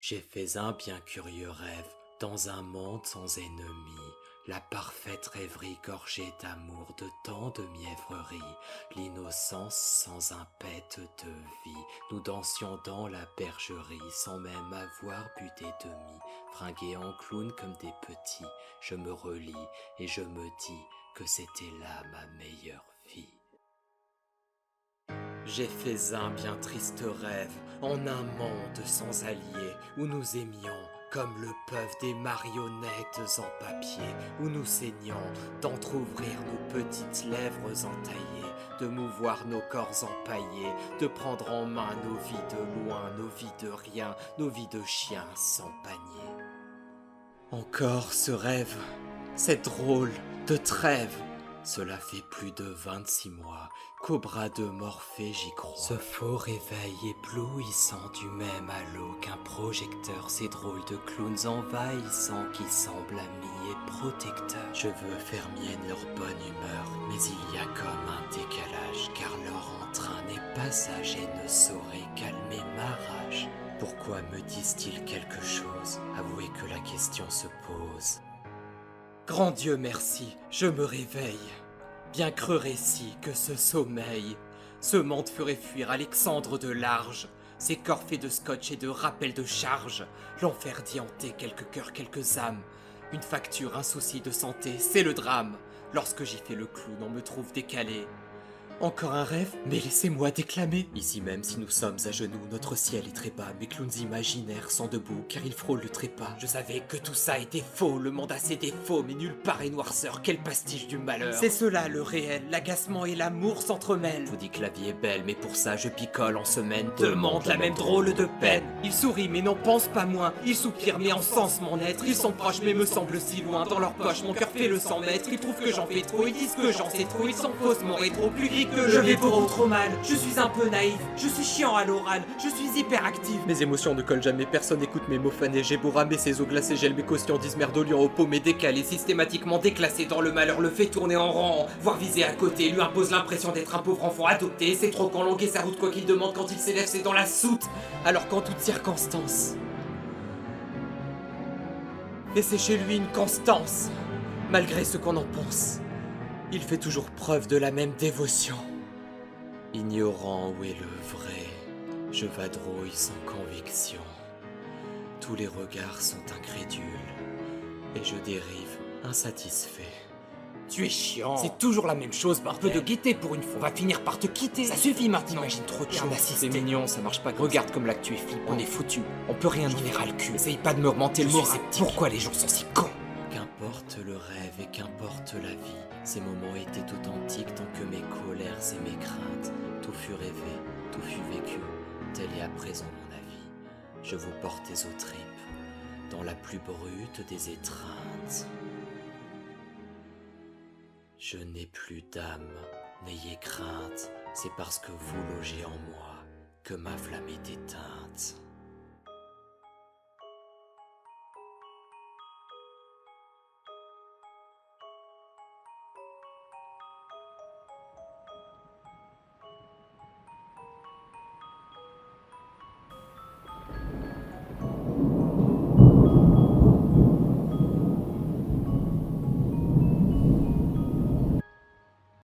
J'ai fait un bien curieux rêve, dans un monde sans ennemis, la parfaite rêverie gorgée d'amour, de tant de mièvrerie, l'innocence sans un pet de vie. Nous dansions dans la bergerie, sans même avoir bu des demi, fringués en clown comme des petits. Je me relis et je me dis que c'était là ma meilleure vie. J'ai fait un bien triste rêve, en un monde sans alliés, où nous aimions, comme le peuvent des marionnettes en papier, où nous saignions d'entr'ouvrir nos petites lèvres entaillées, de mouvoir nos corps empaillés, de prendre en main nos vies de loin, nos vies de rien, nos vies de chiens sans panier. Encore ce rêve, c'est drôle de trêve. Cela fait plus de 26 mois qu'au bras de Morphée j'y crois. Ce faux réveil éblouissant du même halo qu'un projecteur, ces drôles de clowns envahissants qui semblent amis et protecteurs. Je veux faire mienne leur bonne humeur, mais il y a comme un décalage, car leur entrain n'est passager et ne saurait calmer ma rage. Pourquoi me disent-ils quelque chose? Avouez que la question se pose. Grand Dieu merci, je me réveille. Bien creux récit que ce sommeil. Ce monde ferait fuir Alexandre de Large. Ses corps faits de scotch et de rappels de charge. L'enfer d'y hanter quelques cœurs, quelques âmes. Une facture, un souci de santé, c'est le drame. Lorsque j'y fais le clown, on me trouve décalé. Encore un rêve, mais laissez-moi déclamer. Ici même, si nous sommes à genoux, notre ciel est très bas. Mes clowns imaginaires sont debout, car ils frôlent le trépas. Je savais que tout ça était faux, le monde a ses défauts, mais nulle part est noirceur, quel pastiche du malheur. C'est cela le réel, l'agacement et l'amour s'entremêlent. Je vous dis que la vie est belle, mais pour ça je picole en semaine. Demande la même drôle de peine. Il sourit, mais n'en pense pas moins. Il soupire, mais encense mon être. Ils sont proches, mais me semblent si loin. Dans leur poche, mon cœur fait le 100 mètres. Ils trouvent que j'en fais trop, ils disent que j'en sais trop. Ils s'enfoncent mon rétro plus gris que je vais beaucoup trop mal, je suis un peu naïf, je suis chiant à l'oral, je suis hyperactif. Mes émotions ne collent jamais, personne n'écoute mes mots fanés. J'ai beau ramer ces eaux glacées, gèle mes cautions, disent merdoliant au pot, mais décalé, systématiquement déclassé dans le malheur, le fait tourner en rang, voire viser à côté, lui impose l'impression d'être un pauvre enfant adopté. C'est trop quand longuer sa route, quoi qu'il demande, quand il s'élève, c'est dans la soute. Alors qu'en toute circonstance, et c'est chez lui une constance, malgré ce qu'on en pense. Il fait toujours preuve de la même dévotion. Ignorant où est le vrai, je vadrouille sans conviction. Tous les regards sont incrédules, et je dérive insatisfait. Tu es chiant. C'est toujours la même chose, un peu de gaieté pour une fois. On va finir par te quitter. Ça suffit, Martin. T'imagines trop de choses. C'est mignon, ça marche pas. Regarde comme là que tu es flippant. On est foutu. On peut rien dire à le cul. Essaye pas de me remonter le moral. Pourquoi les gens sont si cons? Qu'importe le rêve et qu'importe la vie, ces moments étaient authentiques tant que mes colères et mes craintes. Tout fut rêvé, tout fut vécu, tel est à présent mon avis. Je vous portais aux tripes, dans la plus brute des étreintes. Je n'ai plus d'âme, n'ayez crainte, c'est parce que vous logez en moi que ma flamme est éteinte.